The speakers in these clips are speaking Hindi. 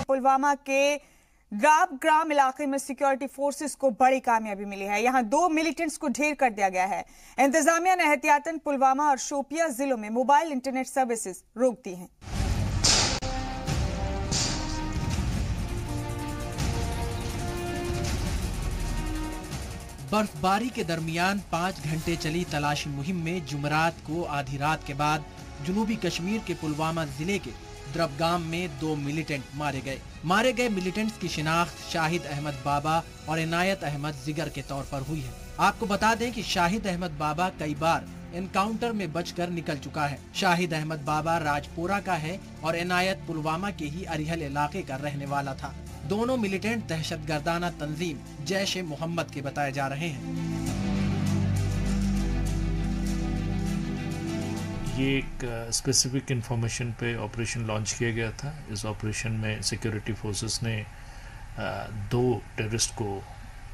पुलवामा के द्राबग्राम इलाके में सिक्योरिटी फोर्सेस को बड़ी कामयाबी मिली है। यहां 2 मिलिटेंट्स को ढेर कर दिया गया है। इंतजामिया ने एहतियातन पुलवामा और शोपिया जिलों में मोबाइल इंटरनेट सर्विसेज रोक दी हैं। बर्फबारी के दरमियान 5 घंटे चली तलाशी मुहिम में जुमरात को आधी रात के बाद जनूबी कश्मीर के पुलवामा जिले के द्रबगाम में 2 मिलिटेंट मारे गए मिलिटेंट्स की शिनाख्त शाहिद अहमद बाबा और इनायत अहमद जिगर के तौर पर हुई है। आपको बता दें कि शाहिद अहमद बाबा कई बार एनकाउंटर में बचकर निकल चुका है। शाहिद अहमद बाबा राजपोरा का है और इनायत पुलवामा के ही अरिहल इलाके का रहने वाला था। दोनों मिलिटेंट दहशतगर्दाना तंजीम जैश ए मोहम्मद के बताए जा रहे हैं। ये एक स्पेसिफिक इंफॉर्मेशन पे ऑपरेशन लॉन्च किया गया था। इस ऑपरेशन में सिक्योरिटी फोर्सेस ने 2 टेररिस्ट को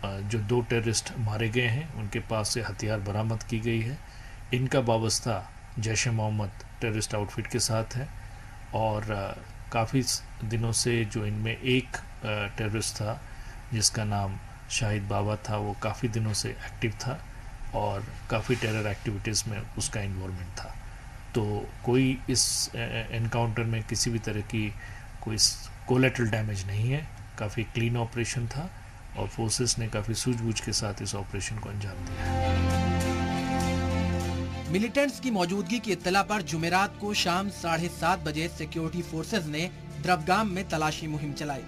जो 2 टेररिस्ट मारे गए हैं उनके पास से हथियार बरामद की गई है। इनका वाबस्ता जैश ए मोहम्मद टेररिस्ट आउटफिट के साथ है और काफ़ी दिनों से जो इनमें एक टेररिस्ट था जिसका नाम शाहिद बाबा था, वो काफ़ी दिनों से एक्टिव था और काफ़ी टेरर एक्टिविटीज़ में उसका इन्वॉल्वमेंट था। तो कोई इस एनकाउंटर में किसी भी तरह की कोई कोलेटरल डैमेज नहीं है। काफ़ी क्लीन ऑपरेशन था और फोर्सेस ने काफ़ी सूझबूझ के साथ इस ऑपरेशन को अंजाम दिया है। मिलिटेंट्स की मौजूदगी की इत्तला पर जुमेरात को शाम 7:30 बजे सिक्योरिटी फोर्सेज ने द्रबगाम में तलाशी मुहिम चलाई।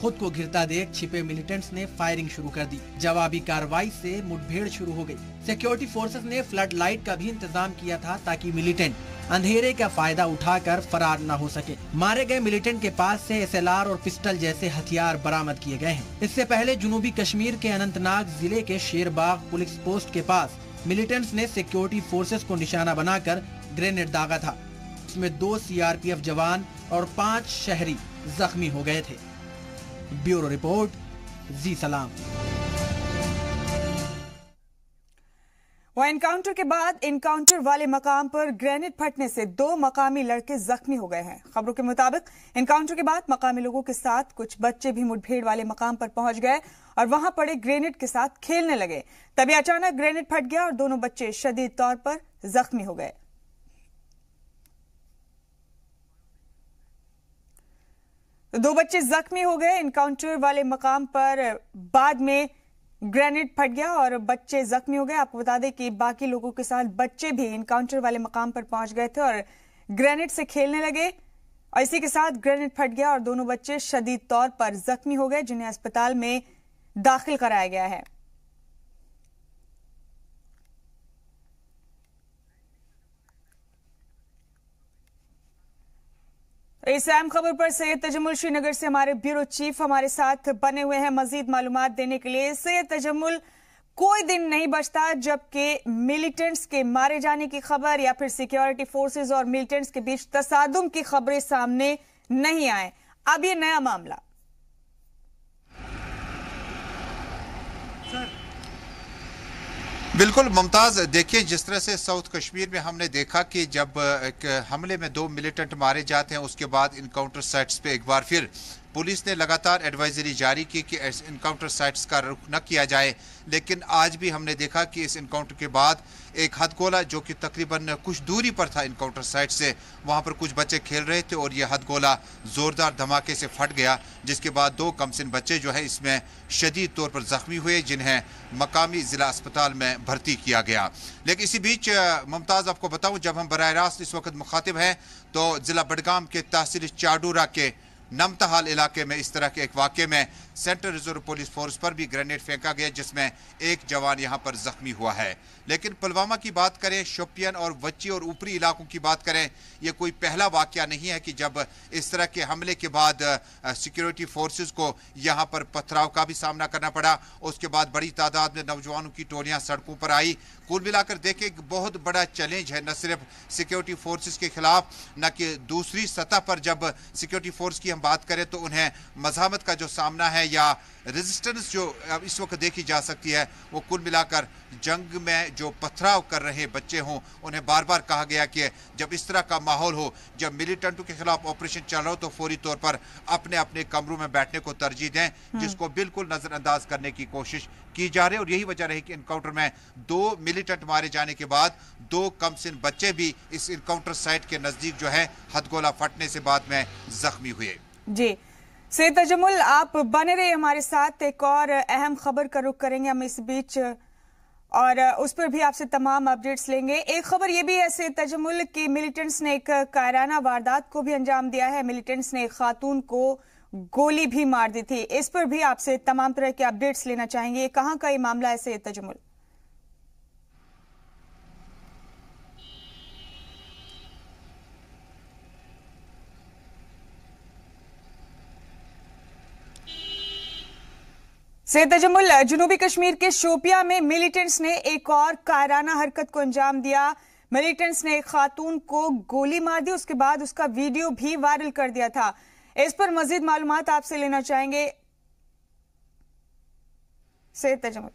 खुद को घिरता देख छिपे मिलिटेंट्स ने फायरिंग शुरू कर दी। जवाबी कार्रवाई से मुठभेड़ शुरू हो गई। सिक्योरिटी फोर्सेस ने फ्लड लाइट का भी इंतजाम किया था ताकि मिलिटेंट अंधेरे का फायदा उठाकर फरार न हो सके। मारे गए मिलिटेंट के पास से SLR और पिस्टल जैसे हथियार बरामद किए गए हैं। इससे पहले जनूबी कश्मीर के अनंतनाग जिले के शेरबाग पुलिस पोस्ट के पास मिलिटेंट्स ने सिक्योरिटी फोर्सेस को निशाना बनाकर ग्रेनेड दागा था। इसमें 2 CRPF जवान और 5 शहरी जख्मी हो गए थे। ब्यूरो रिपोर्ट, जी सलाम। वह एनकाउंटर के बाद एनकाउंटर वाले मकाम पर ग्रेनेड फटने से 2 मकामी लड़के जख्मी हो गए हैं। खबरों के मुताबिक एनकाउंटर के बाद मकामी लोगों के साथ कुछ बच्चे भी मुठभेड़ वाले मकाम पर पहुंच गए और वहां पड़े ग्रेनेड के साथ खेलने लगे। तभी अचानक ग्रेनेड फट गया और दोनों बच्चे शदीद तौर पर जख्मी हो गए। तो 2 बच्चे जख्मी हो गए। एनकाउंटर वाले मकाम पर बाद में ग्रेनेड फट गया और बच्चे जख्मी हो गए। आपको बता दें कि बाकी लोगों के साथ बच्चे भी एनकाउंटर वाले मकाम पर पहुंच गए थे और ग्रेनेड से खेलने लगे और इसी के साथ ग्रेनेड फट गया और दोनों बच्चे शदीद तौर पर जख्मी हो गए, जिन्हें अस्पताल में दाखिल कराया गया है। इस अहम खबर पर सैयद तजम्मुल श्रीनगर से हमारे ब्यूरो चीफ हमारे साथ बने हुए हैं मजीद मालूमात देने के लिए। सैयद तजम्मुल, कोई दिन नहीं बचता जबकि मिलिटेंट्स के मारे जाने की खबर या फिर सिक्योरिटी फोर्सेस और मिलिटेंट्स के बीच तसादुम की खबरें सामने नहीं आए। अब ये नया मामला। बिल्कुल मुमताज, देखिए जिस तरह से साउथ कश्मीर में हमने देखा कि जब एक हमले में 2 मिलिटेंट मारे जाते हैं उसके बाद इनकाउंटर साइट्स पे एक बार फिर पुलिस ने लगातार एडवाइजरी जारी की कि इनकाउंटर साइट्स का रुख न किया जाए। लेकिन आज भी हमने देखा कि इस इनकाउंटर के बाद एक हथगोला जो कि तकरीबन कुछ दूरी पर था इनकाउंटर साइट से, वहां पर कुछ बच्चे खेल रहे थे और यह हथगोला जोरदार धमाके से फट गया, जिसके बाद 2 कमसिन बच्चे जो है इसमें शदीद तौर पर जख्मी हुए, जिन्हें मकामी जिला अस्पताल में भर्ती किया गया। लेकिन इसी बीच मुमताज आपको बताऊं, जब हम बराह रास्त इस वक्त मुखातिब हैं तो जिला बडगाम के तहसील चाडूरा के नमतहाल इलाके में इस तरह के एक वाक़े में सेंट्रल रिजर्व पुलिस फोर्स पर भी ग्रेनेड फेंका गया, जिसमें एक जवान यहां पर जख्मी हुआ है। लेकिन पुलवामा की बात करें, शोपियन और वच्ची और ऊपरी इलाकों की बात करें, यह कोई पहला वाक़या नहीं है कि जब इस तरह के हमले के बाद सिक्योरिटी फोर्सेस को यहां पर पथराव का भी सामना करना पड़ा। उसके बाद बड़ी तादाद में नौजवानों की टोलियां सड़कों पर आई। कुल मिलाकर देखें कि बहुत बड़ा चैलेंज है, न सिर्फ सिक्योरिटी फोर्सेस के खिलाफ, न कि दूसरी सतह पर जब सिक्योरिटी फोर्स की हम बात करें तो उन्हें मज़ामत का जो सामना है या रेजिस्टेंस जो इस वक्त देखी जा सकती है, वो कुल मिलाकर जंग में जो पथराव कर रहे बच्चे हों, उन्हें बार बार कहा गया कि जब इस तरह का माहौल हो, जब मिलिटेंटों के खिलाफ ऑपरेशन चल रहा हो, तो फौरी तौर पर अपने अपने कमरों में बैठने को तरजीह दें, जिसको बिल्कुल नजरअंदाज करने की कोशिश की जा रही है। और यही वजह रही कि इनकाउंटर में 2 मिलिटेंट मारे जाने के बाद 2 कमसिन बच्चे भी इस इनकाउंटर साइट के नजदीक जो है हथगोला फटने से बाद में जख्मी हुए। जी सैयद तजम्मुल, आप बने रहे हमारे साथ, एक और अहम खबर का रुख करेंगे हम इस बीच और उस पर भी आपसे तमाम अपडेट्स लेंगे। एक खबर यह भी है सैयद तजम्मुल कि मिलिटेंट्स ने एक कायराना वारदात को भी अंजाम दिया है। मिलिटेंट्स ने एक खातून को गोली भी मार दी थी। इस पर भी आपसे तमाम तरह के अपडेट्स लेना चाहेंगे। कहां का ये मामला है सैयद तजम्मुल? सैयद तजम्मुल, जनूबी कश्मीर के शोपिया में मिलिटेंट्स ने एक और कायराना हरकत को अंजाम दिया। मिलिटेंट्स ने एक खातून को गोली मार दी, उसके बाद उसका वीडियो भी वायरल कर दिया था। इस पर मजीद मालूमात आपसे लेना चाहेंगे सैयद तजम्मुल।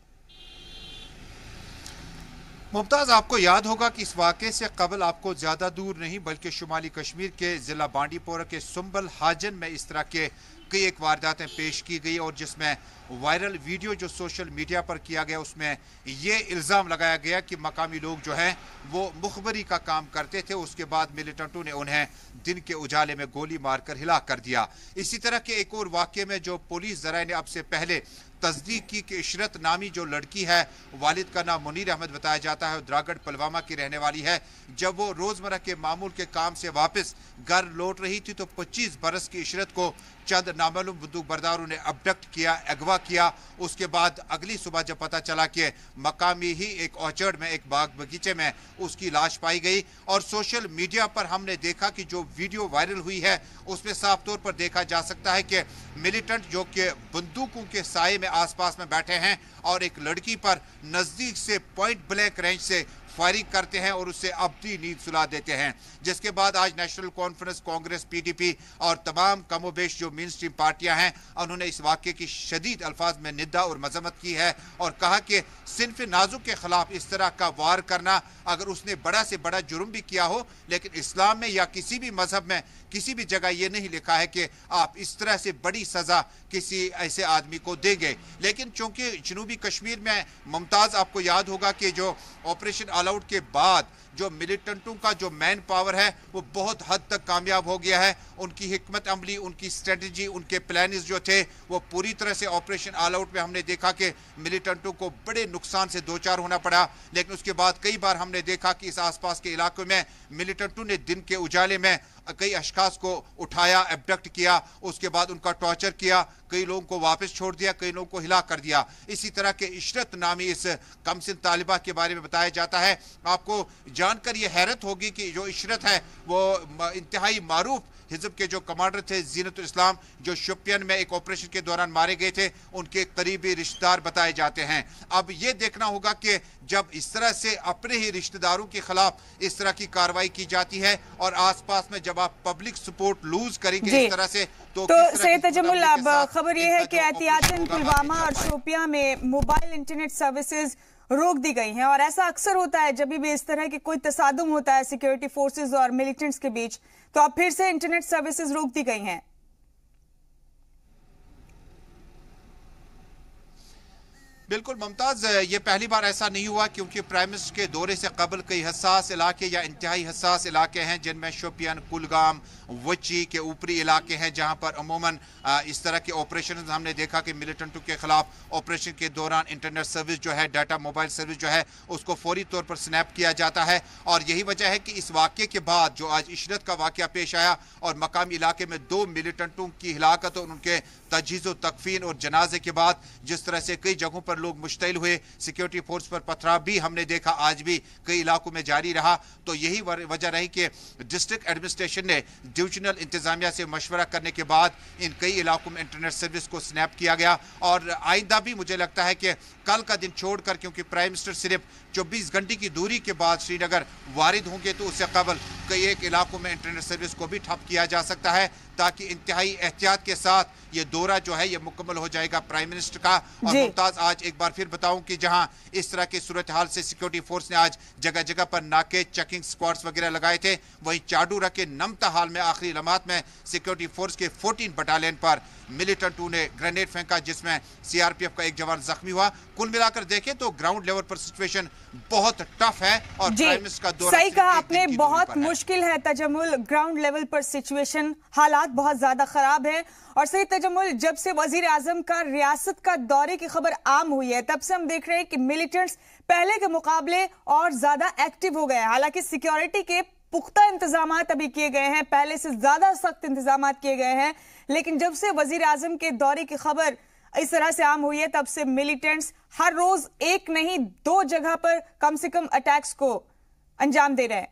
मुमताज, आपको याद होगा कि इस वाक़े से कबल, आपको ज्यादा दूर नहीं बल्कि शुमाली कश्मीर के जिला बांडीपोरा के सुंबल हाजन में इस तरह के कई एक वारदातें पेश की गई और जिसमें वायरल वीडियो जो सोशल मीडिया पर किया गया, उसमें ये इल्ज़ाम लगाया गया कि मकामी लोग जो हैं वो मुखबरी का काम करते थे, उसके बाद मिलिटेंटों ने उन्हें दिन के उजाले में गोली मारकर हिलाक कर दिया। इसी तरह के एक और वाक़े में जो पुलिस ज़राए ने अब से पहले तस्दीक की कि इशरत नामी जो लड़की है, वालिद का नाम मुनीर अहमद बताया जाता है, द्रागढ़ पुलवामा की रहने वाली है, जब वो रोजमर्रा के मामूल के काम से वापस घर लौट रही थी तो 25 बरस की इशरत को चंद नामालूम बंदूक बरदारों ने अबडक्ट किया, अगवा किया। उसके बाद अगली सुबह जब पता चला कि मकामी ही एक ऑर्चर्ड में, एक बाग बगीचे में उसकी लाश पाई गई और सोशल मीडिया पर हमने देखा कि जो वीडियो वायरल हुई है उसमें साफ तौर पर देखा जा सकता है कि मिलिटेंट जो कि बंदूकों के साए में आसपास में बैठे हैं और एक लड़की पर नजदीक से पॉइंट ब्लैंक रेंज से फायरिंग करते हैं और उससे अबदी नींद सुला देते हैं। जिसके बाद आज नेशनल कॉन्फ्रेंस, कांग्रेस, पीडीपी और तमाम कमोबेश जो मेन स्ट्रीम पार्टियां हैं, उन्होंने इस वाक़े की शदीद अल्फाज में निंदा और मजम्मत की है और कहा कि सिन्फ नाजुक के खिलाफ इस तरह का वार करना, अगर उसने बड़ा से बड़ा जुर्म भी किया हो, लेकिन इस्लाम में या किसी भी मजहब में किसी भी जगह यह नहीं लिखा है कि आप इस तरह से बड़ी सजा किसी ऐसे आदमी को देंगे। लेकिन चूंकि जनूबी कश्मीर में, मुमताज, आपको याद होगा कि जो ऑपरेशन ऑल आउट के बाद जो मिलिटेंटों का जो मैन पावर है वो बहुत हद तक कामयाब हो गया है। उनकी हिकमत अमली, उनकी स्ट्रेटजी, उनके प्लान्स जो थे वो पूरी तरह से ऑपरेशन ऑल आउट में हमने देखा कि मिलिटेंटों को बड़े नुकसान से दो चार होना पड़ा। लेकिन उसके बाद कई बार हमने देखा कि इस आसपास के इलाकों में मिलिटेंटों ने दिन के उजाले में कई अशखास को उठाया, एबडक्ट किया, उसके बाद उनका टॉर्चर किया, कई लोगों को वापस छोड़ दिया, कई लोगों को हिला कर दिया। इसी तरह के इशरत नामी इस कमसिन तालिबा के बारे में बताया जाता है। आपको जानकर यह हैरत होगी कि जो इशरत है वो इंतहाई मारूफ हिजब के जो कमांडर थे जीनतुल इस्लाम, जो शोपियान में एक ऑपरेशन के दौरान मारे गए थे, उनके करीबी रिश्तेदार बताए जाते हैं। अब यह देखना होगा कि जब इस तरह से अपने ही रिश्तेदारों के खिलाफ इस तरह की कार्रवाई की जाती है और आसपास में जब आप पब्लिक सपोर्ट लूज करेंगे इस तरह से, तो सैयद तजम्मुल, अब खबर यह है कि एहतियातन पुलवामा और शोपियां में मोबाइल इंटरनेट सर्विसेज रोक दी गई हैं और ऐसा अक्सर होता है जब भी इस तरह के कोई तसादुम होता है सिक्योरिटी फोर्सेस और मिलिटेंट्स के बीच, तो अब फिर से इंटरनेट सर्विसेज रोक दी गई हैं। बिल्कुल मुमताज, ये पहली बार ऐसा नहीं हुआ क्योंकि प्राइम मिनिस्टर के दौरे से कबल कई हसास इलाके या इंतहाई हसास इलाके हैं जिनमें शोपियान, कुलगाम, वची के ऊपरी इलाके हैं जहां पर अमूमन इस तरह के ऑपरेशन हमने देखा कि मिलिटेंटों के खिलाफ ऑपरेशन के दौरान इंटरनेट सर्विस जो है, डाटा मोबाइल सर्विस जो है, उसको फौरी तौर पर स्नैप किया जाता है। और यही वजह है कि इस वाक़े के बाद जो आज इशरत का वाक़या पेश आया और मकामी इलाके में 2 मिलिटेंटों की हिलाकत और उनके तजहीज़ तकफीन और जनाजे के बाद जिस तरह से कई जगहों पर लोग मुश्तइल हुए, सिक्योरिटी फोर्स पर पथराव भी हमने देखा, आज भी कई इलाकों में जारी रहा। तो यही वजह रही कि डिस्ट्रिक्ट एडमिनिस्ट्रेशन ने डिविजनल इंतजामिया से मशवरा करने के बाद इन कई इलाकों में इंटरनेट सर्विस को स्नैप किया गया। और आइंदा भी मुझे लगता है कि कल का दिन छोड़कर, क्योंकि प्राइम मिनिस्टर सिर्फ 24 घंटे की दूरी के बाद श्रीनगर वारिद होंगे, तो उससे कबल कई एक इलाकों में इंटरनेट सर्विस को भी ठप किया जा सकता है ताकि इंतहाई एहतियात के साथ ये दौरा जो है ये मुकम्मल हो जाएगा प्राइम मिनिस्टर का। और मुमताज, आज एक बार फिर बताऊं कि जहां इस तरह की सूरत हाल से सिक्योरिटी फोर्स ने आज जगह जगह पर नाके, चेकिंग स्क्वाड्स वगैरह लगाए थे, वहीं चाडूरा के नमता हाल में आखिरी लम्हात में सिक्योरिटी फोर्स के 14 बटालियन पर मिलिटेंटों ने ग्रेनेड फेंका, जिसमें सीआरपीएफ का एक जवान जख्मी हुआ। कुल मिलाकर देखें तो ग्राउंड लेवल पर सिचुएशन बहुत टफ है और प्राइम मिनिस्टर का दौरा सही कहा आपने, बहुत मुश्किल है तजम्मुल। ग्राउंड लेवल पर सिचुएशन, हालात बहुत ज्यादा खराब है। और सही तजम्मुल, जब से वजीर आजम का रियासत का दौरे की खबर आम हुई है तब से हम देख रहे हैं कि मिलिटेंट्स पहले के मुकाबले और ज्यादा एक्टिव हो गए हैं। हालांकि सिक्योरिटी के पुख्ता इंतजामात अभी किए गए हैं, पहले से ज्यादा सख्त इंतजामात किए गए हैं, लेकिन जब से वजीर आजम के दौरे की खबर इस तरह से आम हुई है तब से मिलिटेंट्स हर रोज एक नहीं 2 जगह पर कम से कम अटैक्स को अंजाम दे रहे हैं।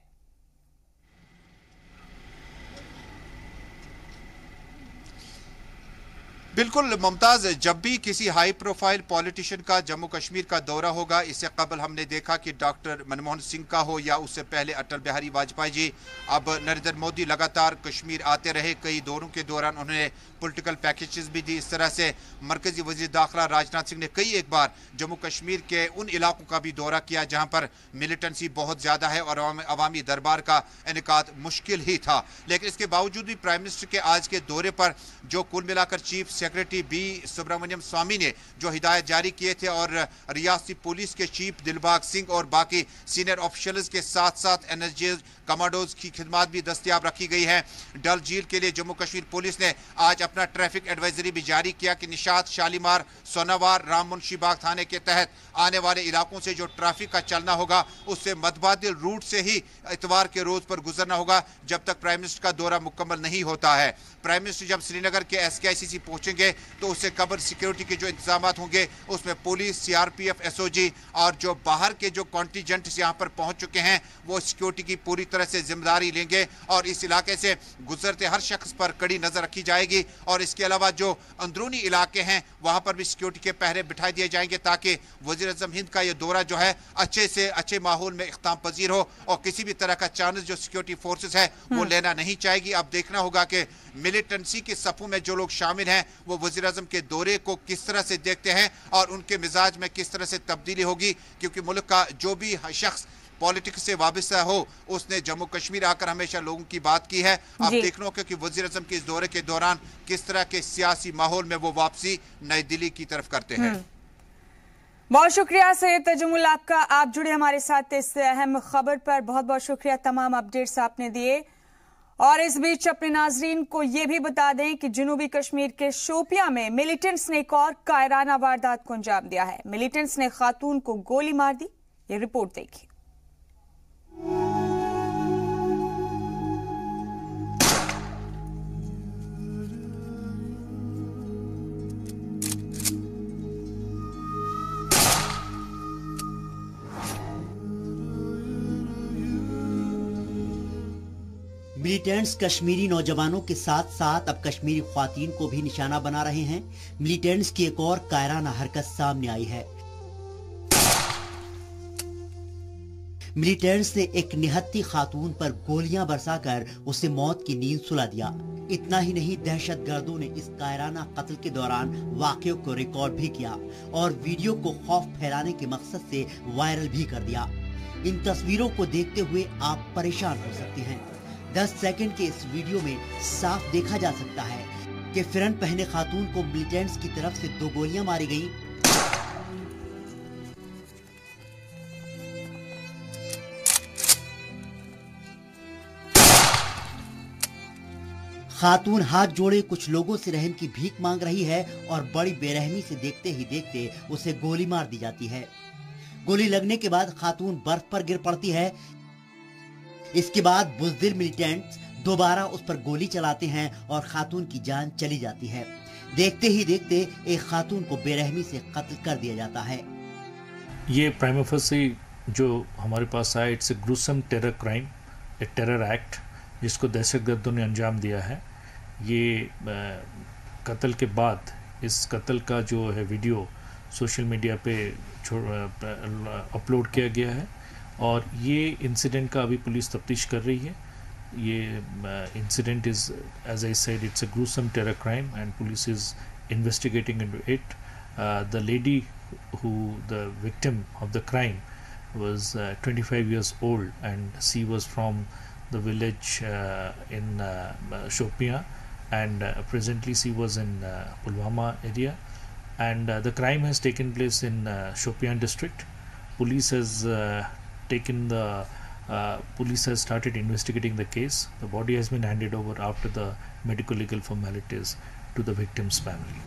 बिल्कुल मुमताज, जब भी किसी हाई प्रोफाइल पॉलिटिशियन का जम्मू कश्मीर का दौरा होगा, इससे कबल हमने देखा कि डॉक्टर मनमोहन सिंह का हो या उससे पहले अटल बिहारी वाजपेयी जी, अब नरेंद्र मोदी लगातार कश्मीर आते रहे। कई दौरों के दौरान उन्होंने पॉलिटिकल पैकेजेस भी दी। इस तरह से मरकजी वजीर दाखिला राजनाथ सिंह ने कई एक बार जम्मू कश्मीर के उन इलाकों का भी दौरा किया जहां पर मिलिटेंसी बहुत ज्यादा है और अवामी दरबार का इनेकाद मुश्किल ही था। लेकिन इसके बावजूद भी प्राइम मिनिस्टर के आज के दौरे पर जो कुल मिलाकर चीफ सेक्रेटरी बी सुब्रमण्यम स्वामी ने जो हिदायत जारी किए थे और रियासती पुलिस के चीफ दिलबाग सिंह और बाकी सीनियर ऑफिशियल्स के साथ साथ एनएसजी कमांडोज की खिदमत भी दस्तियाब रखी गई है। डल झील के लिए जम्मू कश्मीर पुलिस ने आज अपना ट्रैफिक एडवाइजरी भी जारी किया कि निशात, शालीमार, सोनावार, राममुंशी बाग थाने के तहत आने वाले इलाकों से जो ट्रैफिक का चलना होगा उससे मतबादिल रूट से ही इतवार के रोज पर गुजरना होगा जब तक प्राइम मिनिस्टर का दौरा मुकम्मल नहीं होता है। प्राइम मिनिस्टर जब श्रीनगर के SKICC पहुंचेंगे तो उससे कबल सिक्योरिटी के जो इंतजाम होंगे उसमें पुलिस, CRPF, SOG और जो बाहर के जो कॉन्टीजेंट्स यहाँ पर पहुंच चुके हैं वो सिक्योरिटी की पूरी तरह से जिम्मेदारी लेंगे और इस इलाके से गुजरते हर शख्स पर कड़ी नजर रखी जाएगी। और इसके अलावा जो अंदरूनी इलाके हैं वहां पर भी सिक्योरिटी के पहरे बिठाए दिए जाएंगे ताकि वजीर आज़म हिंद का ये दौरा जो है अच्छे से अच्छे माहौल में इख्तिताम पजीर हो और किसी भी तरह का चांस जो सिक्योरिटी फोर्सेस है वो लेना नहीं चाहेगी। अब देखना होगा कि मिलिटेंसी के सफों में जो लोग शामिल हैं वो वजीर आज़म के दौरे को किस तरह से देखते हैं और उनके मिजाज में किस तरह से तब्दीली होगी, क्योंकि मुल्क का जो भी शख्स पॉलिटिक्स से वाबस्ता हो उसने जम्मू कश्मीर आकर हमेशा लोगों की बात की है। अब देखना होगा कि वजीर आज़म के इस दौरे के दौरान किस तरह के सियासी माहौल में वो वापसी नई दिल्ली की तरफ करते हैं। बहुत शुक्रिया सैयद तजम्मुल आपका, आप जुड़े हमारे साथ इस अहम खबर पर। बहुत बहुत शुक्रिया, तमाम अपडेट्स आपने दिए। और इस बीच अपने नाजरीन को यह भी बता दें कि जनूबी कश्मीर के शोपियां में मिलिटेंट्स ने एक और कायराना वारदात को अंजाम दिया है। मिलिटेंट्स ने खातून को गोली मार दी, ये रिपोर्ट देखिए। मिलिटेंट्स कश्मीरी नौजवानों के साथ साथ अब कश्मीरी ख्वातीन को भी निशाना बना रहे हैं। मिलिटेंट्स की एक और कायराना हरकत सामने आई है। मिलिटेंट्स ने एक निहत्ती खातून पर गोलियां बरसाकर उसे मौत की नींद सुला दिया। इतना ही नहीं, दहशतगर्दों ने इस कायराना कत्ल के दौरान वाकये को रिकॉर्ड भी किया और वीडियो को खौफ फैलाने के मकसद से वायरल भी कर दिया। इन तस्वीरों को देखते हुए आप परेशान हो सकते हैं। 10 सेकंड के इस वीडियो में साफ देखा जा सकता है कि फिरन पहने खातून को मिलिटेंट्स की तरफ से 2 गोलियां मारी गईं। खातून हाथ जोड़े कुछ लोगों से रहम की भीख मांग रही है और बड़ी बेरहमी से देखते ही देखते उसे गोली मार दी जाती है। गोली लगने के बाद खातून बर्फ पर गिर पड़ती है। इसके बाद बुज़दिल मिलिटेंट्स दोबारा उस पर गोली चलाते हैं और खातून की जान चली जाती है। देखते ही देखते एक खातून को बेरहमी से कत्ल कर दिया जाता है। ये प्राइमा फेसी जो हमारे पास आया, it's a gruesome terror crime, A terror act जिसको दहशतगर्दों ने अंजाम दिया है। ये कत्ल के बाद इस कत्ल का जो है वीडियो सोशल मीडिया पे अपलोड किया गया है और ये इंसिडेंट का अभी पुलिस तफ्तीश कर रही है। ये incident is, as I said, it's a gruesome terror crime and police is investigating into it. The lady the victim of the crime was 25 years old and she was from the village in Shopian, and presently she was in Pulwama area, and the crime has taken place in Shopian district. Police has police has started investigating the case. The body has been handed over after the medical legal formalities to the victim's family.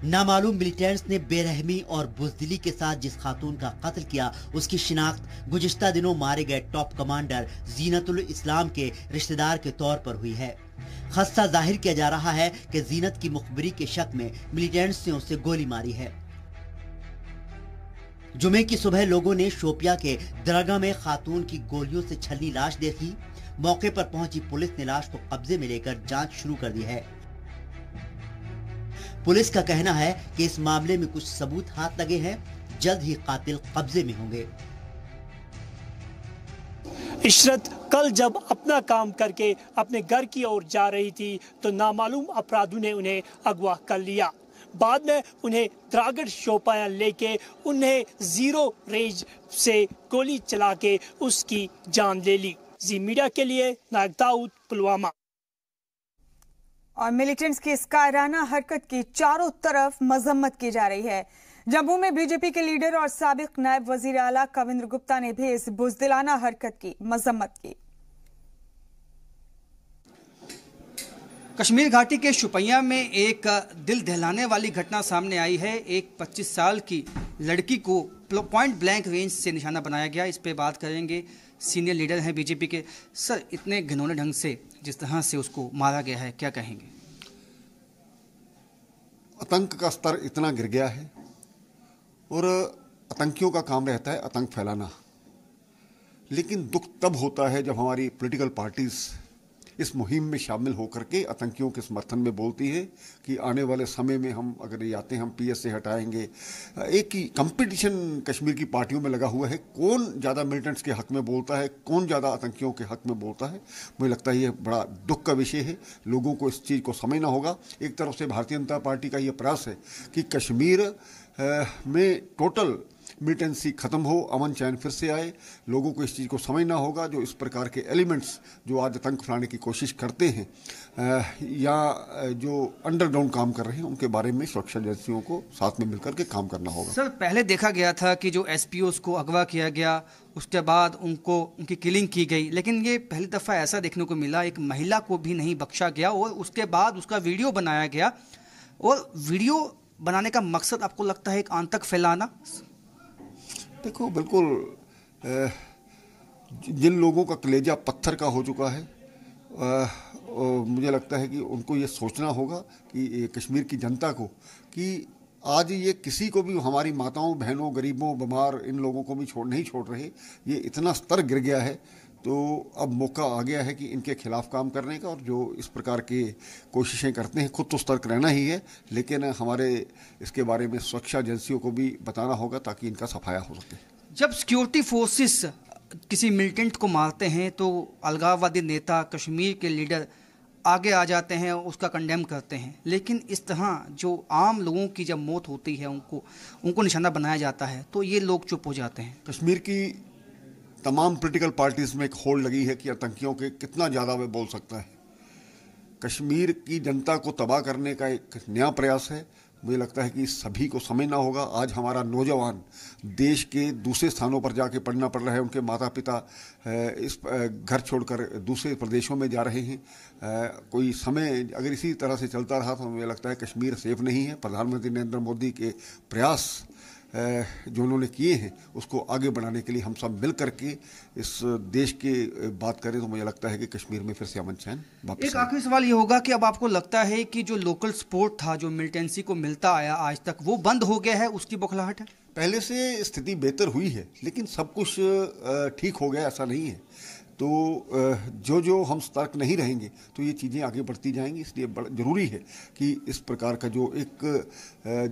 नामालूम मिलिटेंट्स ने बेरहमी और बुज़दिली के साथ जिस खातून का कत्ल किया, उसकी शिनाख्त गुज़िश्ता दिनों मारे गए टॉप कमांडर जीनतुल इस्लाम के रिश्तेदार के तौर पर हुई है। खदशा जाहिर किया जा रहा है कि जीनत की मुखबिरी के शक में मिलिटेंट्स ने उसे गोली मारी है। जुमे की सुबह लोगों ने शोपिया के दरगाह में खातून की गोलियों से छलनी लाश देखी। मौके पर पहुंची पुलिस ने लाश को कब्जे में लेकर जांच शुरू कर दी है। पुलिस का कहना है कि इस मामले में कुछ सबूत हाथ लगे हैं, जल्द ही कातिल कब्जे में होंगे। इशरत कल जब अपना काम करके अपने घर की ओर जा रही थी तो नामालूम अपराधियों ने उन्हें अगवा कर लिया। बाद में उन्हें द्रागड़ शोपियां लेके उन्हें जीरो रेंज से गोली चला के उसकी जान ले ली। जी मीडिया के लिए नायक दाऊद, पुलवामा। और मिलिटेंट्स की इस कायराना हरकत की चारों तरफ मजम्मत की जा रही है। जम्मू में बीजेपी के लीडर और साबिक नायब वजीर आला कविंद्र गुप्ता ने भी इस बुज़दिलाना हरकत की मजम्मत की। कश्मीर घाटी के शुपियां में एक दिल दहलाने वाली घटना सामने आई है। एक 25 साल की लड़की को पॉइंट ब्लैंक रेंज से निशाना बनाया गया। इस पे बात करेंगे, सीनियर लीडर हैं बीजेपी के। सर, इतने घिनौने ढंग से जिस तरह से उसको मारा गया है, क्या कहेंगे? आतंक का स्तर इतना गिर गया है और आतंकियों का काम रहता है आतंक फैलाना, लेकिन दुख तब होता है जब हमारी पॉलिटिकल पार्टीज इस मुहिम में शामिल होकर के आतंकियों के समर्थन में बोलती है कि आने वाले समय में हम अगर ये आते हैं हम पीएस से हटाएंगे। एक ही कंपटीशन कश्मीर की पार्टियों में लगा हुआ है, कौन ज़्यादा मिलिटेंट्स के हक में बोलता है, कौन ज़्यादा आतंकियों के हक में बोलता है। मुझे लगता है ये बड़ा दुख का विषय है। लोगों को इस चीज़ को समझना होगा। एक तरफ से भारतीय जनता पार्टी का ये प्रयास है कि कश्मीर में टोटल मिलिटेंसी खत्म हो, अमन चैन फिर से आए। लोगों को इस चीज़ को समझना होगा। जो इस प्रकार के एलिमेंट्स जो आज आतंक फैलाने की कोशिश करते हैं या जो अंडरग्राउंड काम कर रहे हैं, उनके बारे में सुरक्षा एजेंसियों को साथ में मिलकर के काम करना होगा। सर, पहले देखा गया था कि जो एसपीओस को अगवा किया गया, उसके बाद उनकी किलिंग की गई, लेकिन ये पहली दफ़ा ऐसा देखने को मिला, एक महिला को भी नहीं बख्शा गया और उसके बाद उसका वीडियो बनाया गया। और वीडियो बनाने का मकसद आपको लगता है एक आतंक फैलाना? देखो, बिल्कुल जिन लोगों का कलेजा पत्थर का हो चुका है, मुझे लगता है कि उनको ये सोचना होगा कि कश्मीर की जनता को कि आज ये किसी को भी, हमारी माताओं बहनों गरीबों बीमार इन लोगों को भी नहीं छोड़ रहे। ये इतना स्तर गिर गया है तो अब मौका आ गया है कि इनके खिलाफ काम करने का। और जो इस प्रकार की कोशिशें करते हैं, खुद तो सतर्क रहना ही है, लेकिन हमारे इसके बारे में सुरक्षा एजेंसियों को भी बताना होगा ताकि इनका सफाया हो सके। जब सिक्योरिटी फोर्सेस किसी मिलिटेंट को मारते हैं तो अलगाववादी नेता, कश्मीर के लीडर आगे आ जाते हैं, उसका कंडेम करते हैं, लेकिन इस तरह जो आम लोगों की जब मौत होती है उनको निशाना बनाया जाता है तो ये लोग चुप हो जाते हैं। कश्मीर की तमाम पॉलिटिकल पार्टीज में एक होड़ लगी है कि आतंकियों के कितना ज़्यादा वे बोल सकता है। कश्मीर की जनता को तबाह करने का एक नया प्रयास है। मुझे लगता है कि सभी को समझना होगा। आज हमारा नौजवान देश के दूसरे स्थानों पर जाके पढ़ना पड़ रहा है, उनके माता पिता इस घर छोड़कर दूसरे प्रदेशों में जा रहे हैं। कोई समय अगर इसी तरह से चलता रहा तो मुझे लगता है कश्मीर सेफ नहीं है। प्रधानमंत्री नरेंद्र मोदी के प्रयास जो उन्होंने किए हैं उसको आगे बढ़ाने के लिए हम सब मिल करके इस देश की बात करें तो मुझे लगता है कि कश्मीर में फिर से अमन चैन वापस। एक आखिरी सवाल ये होगा कि अब आपको लगता है कि जो लोकल सपोर्ट था, जो मिलिटेंसी को मिलता आया आज तक, वो बंद हो गया है, उसकी बौखलाहट है? पहले से स्थिति बेहतर हुई है, लेकिन सब कुछ ठीक हो गया ऐसा नहीं है। तो जो हम सतर्क नहीं रहेंगे तो ये चीज़ें आगे बढ़ती जाएंगी। इसलिए बड़ा ज़रूरी है कि इस प्रकार का जो एक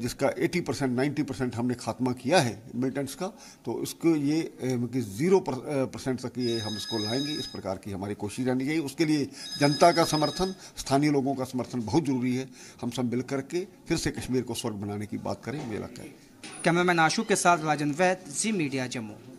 जिसका 80% 90% हमने खात्मा किया है मिलिटेंट्स का, तो इसको ये 0% तक ये हम इसको लाएंगे। इस प्रकार की हमारी कोशिश रहनी चाहिए। उसके लिए जनता का समर्थन, स्थानीय लोगों का समर्थन बहुत ज़रूरी है। हम सब मिल करके फिर से कश्मीर को स्वर्ग बनाने की बात करें, मुझे लगता है। कैमरामैन आशु के साथ राजन वैद, जी मीडिया जम्मू।